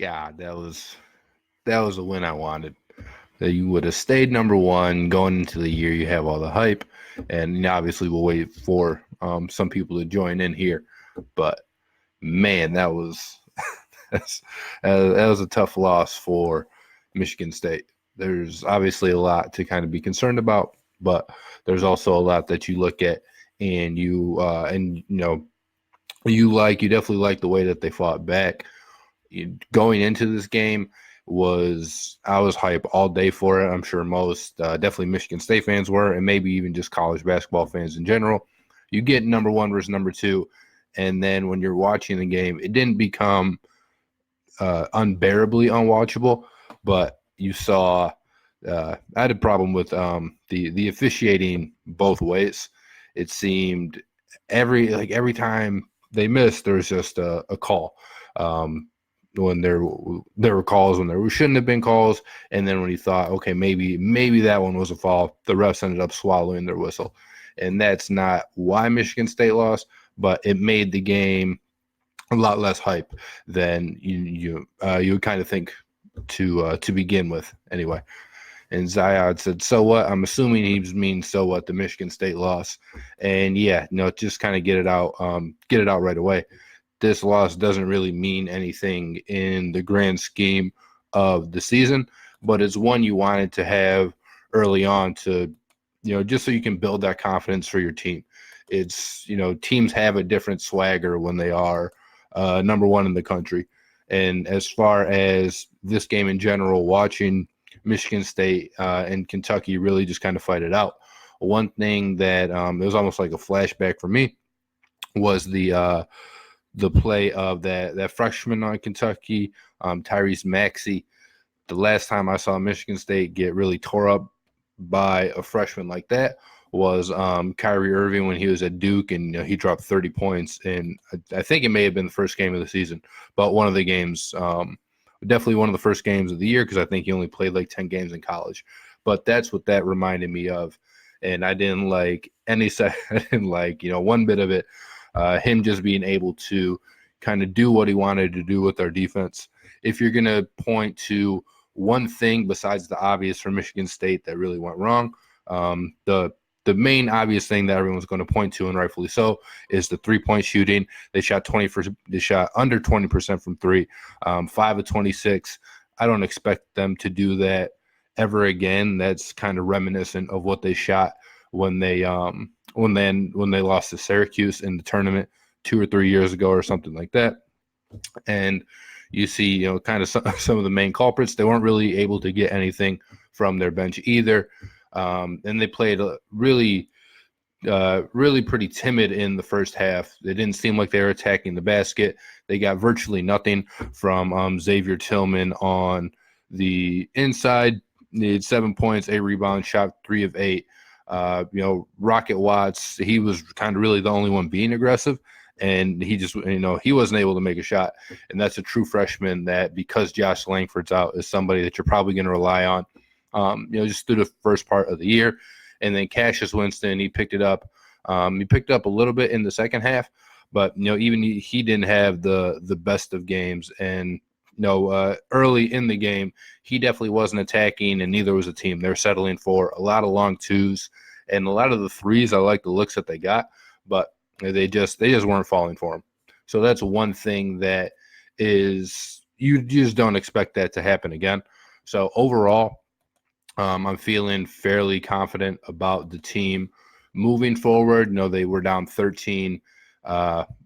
God, that was a win I wanted. That you would have stayed number one going into the year. You have all the hype, and obviously we'll wait for some people to join in here. But man, that's, that was a tough loss for Michigan State. There's obviously a lot to kind of be concerned about, but there's also a lot that you look at and you definitely like the way that they fought back. Going into this game I was hype all day for it. I'm sure most definitely Michigan State fans were, and maybe even just college basketball fans in general. You get number one versus number two, and then when you're watching the game, it didn't become unbearably unwatchable, but you saw I had a problem with the officiating both ways. It seemed every time they missed, there was just a call. When there were calls when there shouldn't have been calls, and then when you thought, okay, maybe that one was a foul, the refs ended up swallowing their whistle, and that's not why Michigan State lost, but it made the game a lot less hype than you would kind of think to begin with, anyway. And Zayad said, "So what?" I'm assuming he means "so what?" The Michigan State loss, and yeah, just kind of get it out right away. This loss doesn't really mean anything in the grand scheme of the season, but it's one you wanted to have early on to, just so you can build that confidence for your team. It's, teams have a different swagger when they are number one in the country. And as far as this game in general, watching Michigan State and Kentucky really just kind of fight it out. One thing that it was almost like a flashback for me was the play of that freshman on Kentucky, Tyrese Maxey. The last time I saw Michigan State get really tore up by a freshman like that was Kyrie Irving when he was at Duke, and he dropped 30 points. And I think it may have been the first game of the season, but one of the games, definitely one of the first games of the year, because I think he only played like 10 games in college. But that's what that reminded me of. And I didn't like I didn't like, one bit of it. Him just being able to kind of do what he wanted to do with our defense. If you're going to point to one thing besides the obvious for Michigan State that really went wrong, the main obvious thing that everyone's going to point to, and rightfully so, is the three-point shooting. They shot under 20% from three, 5 of 26. I don't expect them to do that ever again. That's kind of reminiscent of what they shot when they lost to Syracuse in the tournament 2 or 3 years ago or something like that. And you see, kind of some of the main culprits. They weren't really able to get anything from their bench either. And they played really pretty timid in the first half. They didn't seem like they were attacking the basket. They got virtually nothing from Xavier Tillman on the inside. Needed 7 points, 8 rebounds, shot 3 of 8. Rocket Watts, he was kind of really the only one being aggressive, and he just, he wasn't able to make a shot. And that's a true freshman that, because Josh Langford's out, is somebody that you're probably going to rely on, just through the first part of the year. And then Cassius Winston, he picked it up. He picked up a little bit in the second half, but, even he didn't have the best of games. And, early in the game, he definitely wasn't attacking, and neither was the team. They're settling for a lot of long twos and a lot of the threes. I like the looks that they got, but they just weren't falling for them. So that's one thing that is, you just don't expect that to happen again. So overall, I'm feeling fairly confident about the team moving forward. They were down 13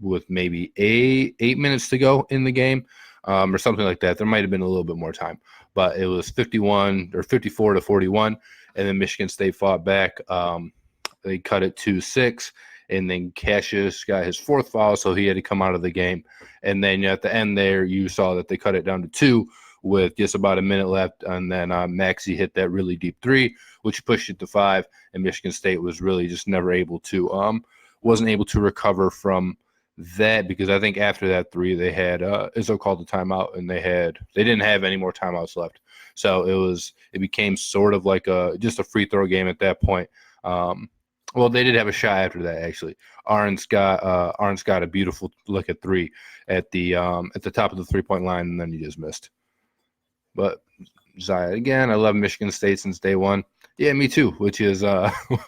with maybe 8 minutes to go in the game. Or something like that. There might have been a little bit more time, but it was 54 to 41, and then Michigan State fought back. They cut it to 6, and then Cassius got his 4th foul, so he had to come out of the game. And then at the end there, you saw that they cut it down to 2 with just about a minute left, and then Maxey hit that really deep 3, which pushed it to 5, and Michigan State was really just never able to wasn't able to recover from that, because I think after that 3 they had Izzo called the timeout, and they didn't have any more timeouts left, so it became sort of like just a free throw game at that point. Well, they did have a shot after that, actually. Arns got a beautiful look at three at the top of the 3-point line, and then he just missed. But Zaya, again, I love Michigan State since day one. Yeah, me too. Which is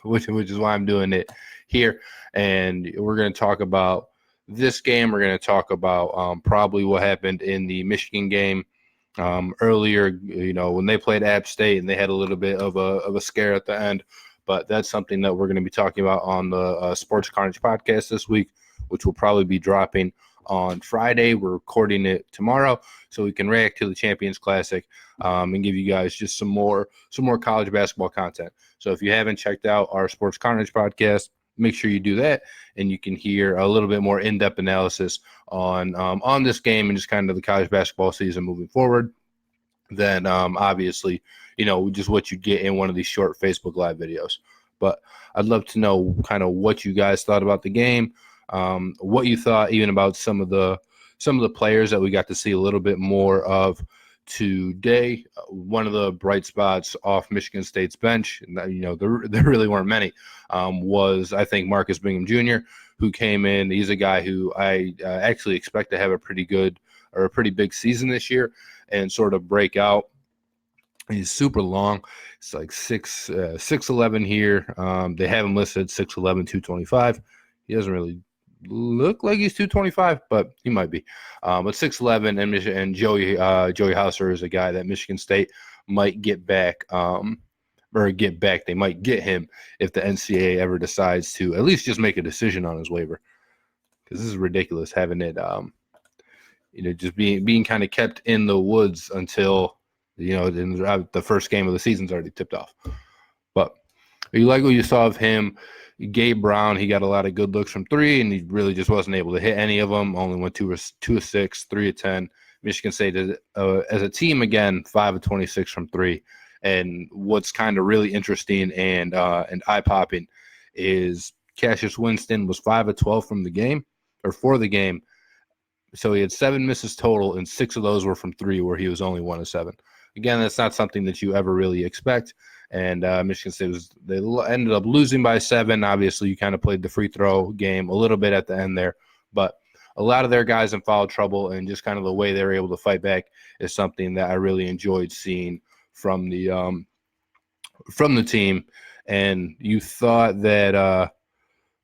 which is why I'm doing it here. And we're going to talk about this game. We're going to talk about probably what happened in the Michigan game earlier. You know, when they played App State and they had a little bit of a scare at the end. But that's something that we're going to be talking about on the Sports Carnage podcast this week, which will probably be dropping on Friday. We're recording it tomorrow, so we can react to the Champions Classic and give you guys just some more college basketball content. So if you haven't checked out our Sports Carnage podcast, make sure you do that, and you can hear a little bit more in-depth analysis on this game and just kind of the college basketball season moving forward. Then obviously, you know, just what you get in one of these short Facebook Live videos. But I'd love to know kind of what you guys thought about the game, what you thought even about some of the players that we got to see a little bit more of today. One of the bright spots off Michigan State's bench, you know, there really weren't many, was I think Marcus Bingham Jr., who came in. He's a guy who I actually expect to have a pretty good or a pretty big season this year and sort of break out. He's super long. It's like 6'11" here. They have him listed 6'11", 225. He doesn't really look like he's 225, but he might be. But 6'11", and Joey Hauser is a guy that Michigan State might get back. They might get him if the NCAA ever decides to at least just make a decision on his waiver, because this is ridiculous having it. You know, just being kind of kept in the woods until, you know, the first game of the season's already tipped off. But you like what you saw of him. Gabe Brown, he got a lot of good looks from three, and he really just wasn't able to hit any of them. Only went 2 of 6, 3 of 10. Michigan State as a team, again, 5 of 26 from three. And what's kind of really interesting and eye-popping is Cassius Winston was 5 of 12 from the game, or for the game. So he had 7 misses total, and 6 of those were from three, where he was only 1 of 7. Again, that's not something that you ever really expect. And Michigan State they ended up losing by 7. Obviously, you kind of played the free throw game a little bit at the end there, but a lot of their guys in foul trouble, and just kind of the way they were able to fight back is something that I really enjoyed seeing from the team. And you thought that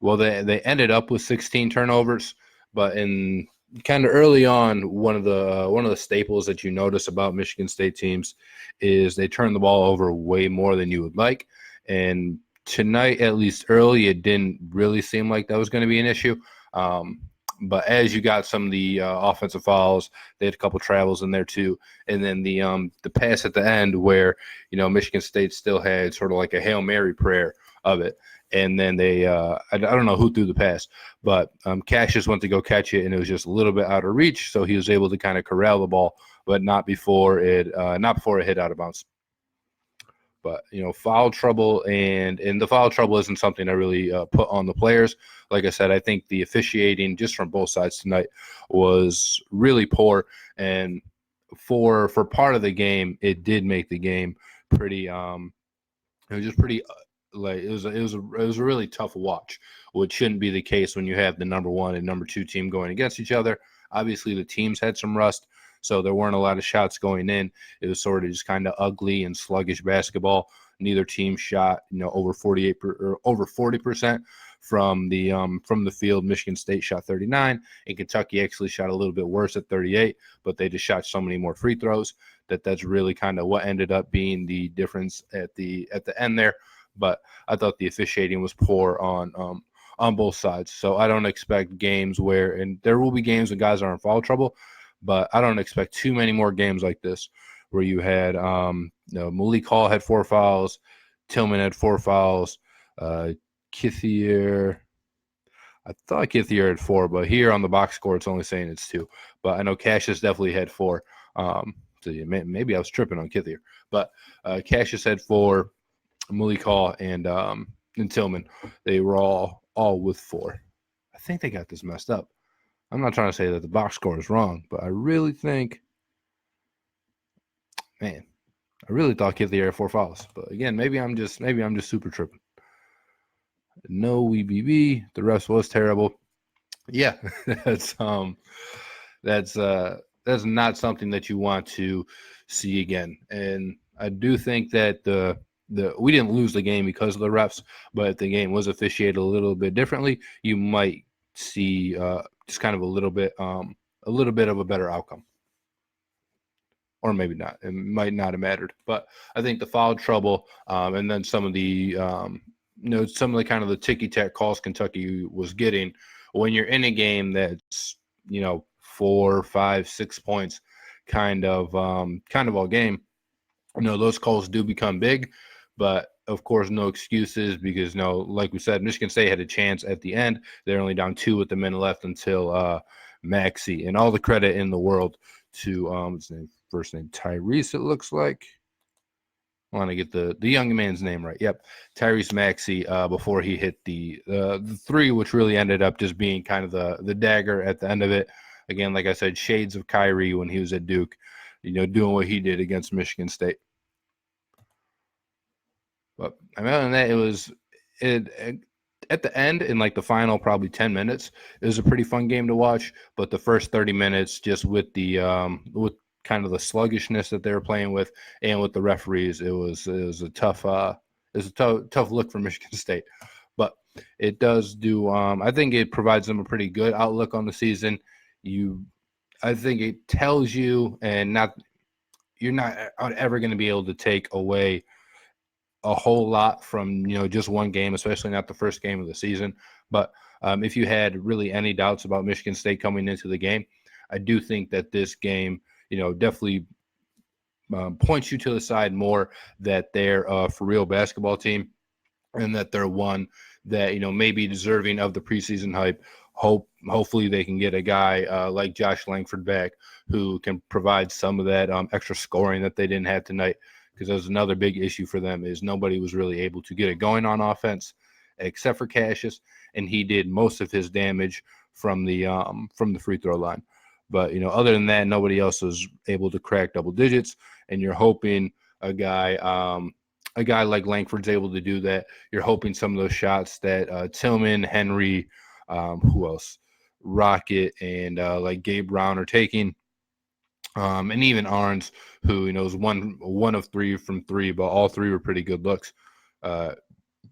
they ended up with 16 turnovers, but in kind of early on, one of the staples that you notice about Michigan State teams is they turn the ball over way more than you would like. And tonight, at least early, it didn't really seem like that was going to be an issue. But as you got some of the offensive fouls, they had a couple travels in there too, and then the pass at the end where, you know, Michigan State still had sort of like a Hail Mary prayer of it. And then they, I don't know who threw the pass, but Cassius went to go catch it, and it was just a little bit out of reach, so he was able to kind of corral the ball, but not before it hit out of bounds. But, you know, foul trouble, and the foul trouble isn't something I really put on the players. Like I said, I think the officiating just from both sides tonight was really poor, and for part of the game, it did make the game pretty. It was just pretty. Like it was a really tough watch, which shouldn't be the case when you have the number 1 and number 2 team going against each other. Obviously, the teams had some rust, so there weren't a lot of shots going in. It was sort of just kind of ugly and sluggish basketball. Neither team shot, you know, over 40% from the field. Michigan State shot 39, and Kentucky actually shot a little bit worse at 38, but they just shot so many more free throws that's really kind of what ended up being the difference at the end there. But I thought the officiating was poor on both sides. So I don't expect games where, and there will be games when guys are in foul trouble, but I don't expect too many more games like this where you had, Malik Hall had 4 fouls, Tillman had 4 fouls, Kithier, I thought Kithier had 4, but here on the box score it's only saying it's 2. But I know Cassius definitely had 4. So maybe I was tripping on Kithier, but Cassius had 4. Malik Hall and Tillman, they were all with 4. I think they got this messed up. I'm not trying to say that the box score is wrong, but I really think, I really thought Kithier had 4 fouls. But again, maybe I'm just super tripping. No WBB. The rest was terrible. Yeah, that's that's uh that's not something that you want to see again. And I do think that the we didn't lose the game because of the refs, but if the game was officiated a little bit differently, you might see just kind of a little bit of a better outcome. Or maybe not. It might not have mattered. But I think the foul trouble, and then some of the some of the kind of the ticky tack calls Kentucky was getting when you're in a game that's 4, 5, 6 points, kind of all game. Those calls do become big, but of course, no excuses because like we said, Michigan State had a chance at the end. They're only down 2 with the minute left until Maxey, and all the credit in the world to his name, first name Tyrese. It looks like. I want to get the young man's name right. Yep, Tyrese Maxey. Before he hit the three, which really ended up just being kind of the dagger at the end of it. Again, like I said, shades of Kyrie when he was at Duke, doing what he did against Michigan State. But other than that, it at the end in like the final probably 10 minutes, it was a pretty fun game to watch. But the first 30 minutes, just with the with kind of the sluggishness that they were playing with, and with the referees, it was a tough look for Michigan State. But it does do. I think it provides them a pretty good outlook on the season. I think it tells you, and you're not ever going to be able to take away a whole lot from just one game, especially not the first game of the season. But if you had really any doubts about Michigan State coming into the game, I do think that this game, definitely points you to the side more that they're a for real basketball team, and that they're one that may be deserving of the preseason hype. Hopefully they can get a guy like Josh Langford back who can provide some of that extra scoring that they didn't have tonight. Because that was another big issue for them is nobody was really able to get it going on offense except for Cassius, and he did most of his damage from the free throw line. But other than that, nobody else was able to crack double digits, and you're hoping a guy like Langford's able to do that. You're hoping some of those shots that Tillman, Henry, who else, Rocket, and like Gabe Brown are taking. And even Arns, who is one of 3 from 3, but all 3 were pretty good looks.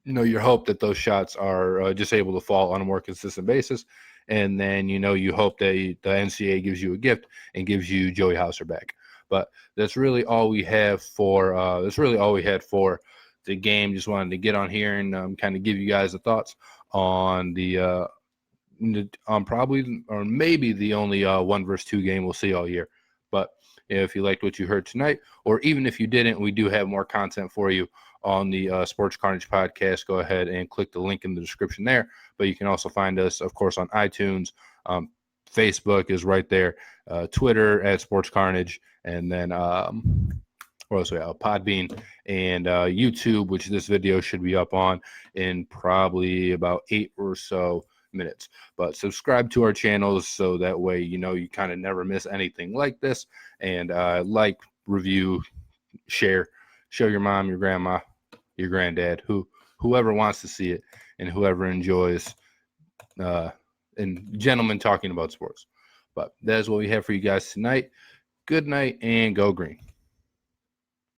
You hope that those shots are just able to fall on a more consistent basis, and then you hope that the NCAA gives you a gift and gives you Joey Hauser back. But that's really all we have for the game. Just wanted to get on here and kind of give you guys the thoughts on the probably or maybe the only 1 versus 2 game we'll see all year. But if you liked what you heard tonight, or even if you didn't, we do have more content for you on the Sports Carnage podcast. Go ahead and click the link in the description there. But you can also find us, of course, on iTunes. Facebook is right there. Twitter at Sports Carnage. And then Podbean and YouTube, which this video should be up on in probably about 8 or so minutes. But subscribe to our channels so that way you kind of never miss anything like this. And like, review, share, show your mom, your grandma, your granddad, whoever wants to see it, and whoever enjoys and gentlemen talking about sports. But that is what we have for you guys tonight. Good night and go green.